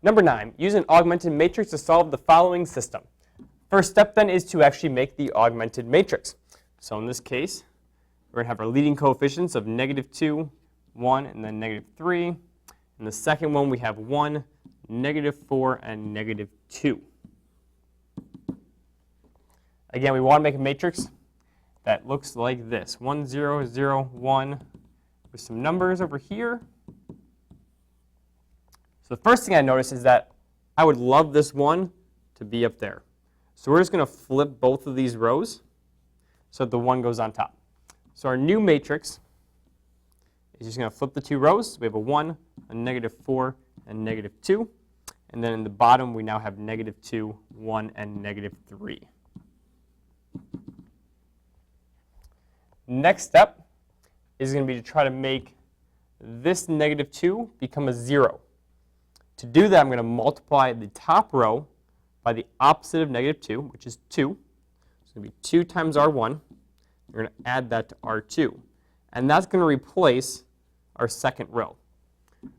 Number 9, use an augmented matrix to solve the following system. First step then is to actually make the augmented matrix. So in this case, we're going to have our leading coefficients of -2, 1, and then -3. In the second one, we have 1, -4, and -2. Again, we want to make a matrix that looks like this, 1, 0, 0, 1, with some numbers over here. So the first thing I notice is that I would love this 1 to be up there. So we're just going to flip both of these rows so that the 1 goes on top. So our new matrix is just going to flip the 2 rows. So we have a 1, a -4, and -2. And then in the bottom, we now have -2, 1, and -3. Next step is going to be to try to make this -2 become a 0. To do that, I'm going to multiply the top row by the opposite of -2, which is 2. So it's going to be 2 times R1. We're going to add that to R2. And that's going to replace our second row.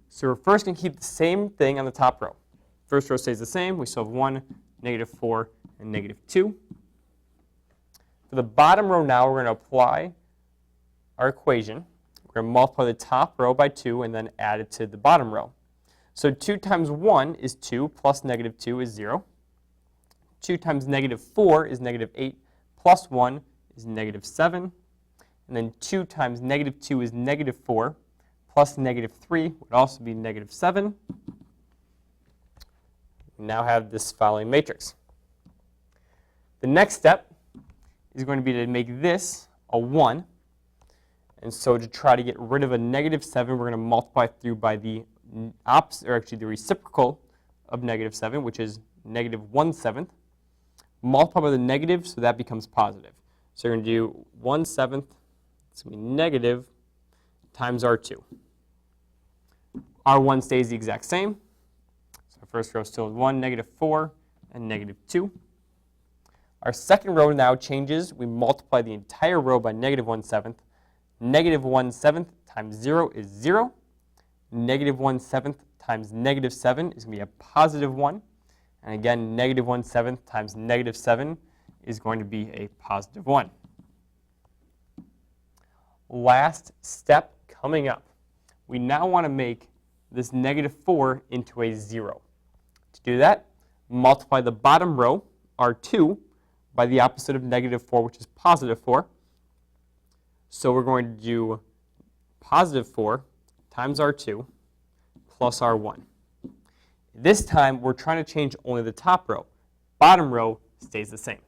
So we're first going to keep the same thing on the top row. First row stays the same. We still have 1, -4, and -2. For the bottom row now, we're going to apply our equation. We're going to multiply the top row by 2 and then add it to the bottom row. So 2 times 1 is 2, plus -2 is 0. 2 times -4 is -8, plus 1 is -7. And then 2 times -2 is -4, plus -3 would also be -7. We now have this following matrix. The next step is going to be to make this a 1. And so to try to get rid of a -7, we're going to multiply through by the opposite, or actually the reciprocal of -7, which is -1/7. Multiply by the negative, so that becomes positive. So you're going to do 1/7, it's going to be negative, times R2. R1 stays the exact same. So our first row still is 1, -4, and -2. Our second row now changes. We multiply the entire row by -1/7. -1/7 times 0 is 0. -1/7 times -7 is going to be a positive 1. And again, -1/7 times -7 is going to be a positive 1. Last step coming up. We now want to make this -4 into a 0. To do that, multiply the bottom row, R2, by the opposite of -4, which is positive 4. So we're going to do positive 4 times R2 plus R1. This time, we're trying to change only the top row. Bottom row stays the same.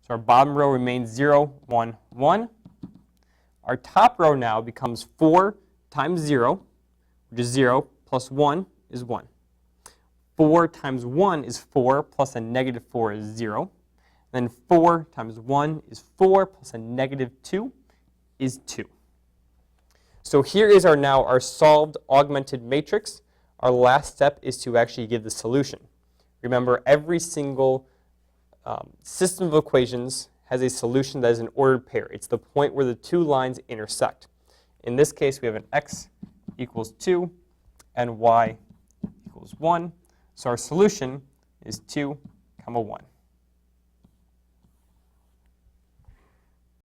So our bottom row remains 0, 1, 1. Our top row now becomes 4 times 0, which is 0, plus 1 is 1. 4 times 1 is 4, plus a -4 is 0. Then 4 times 1 is 4, plus a -2 is 2. So here is now our solved augmented matrix. Our last step is to actually give the solution. Remember, every single system of equations has a solution that is an ordered pair. It's the point where the two lines intersect. In this case, we have an x equals 2 and y equals 1. So our solution is 2, 1.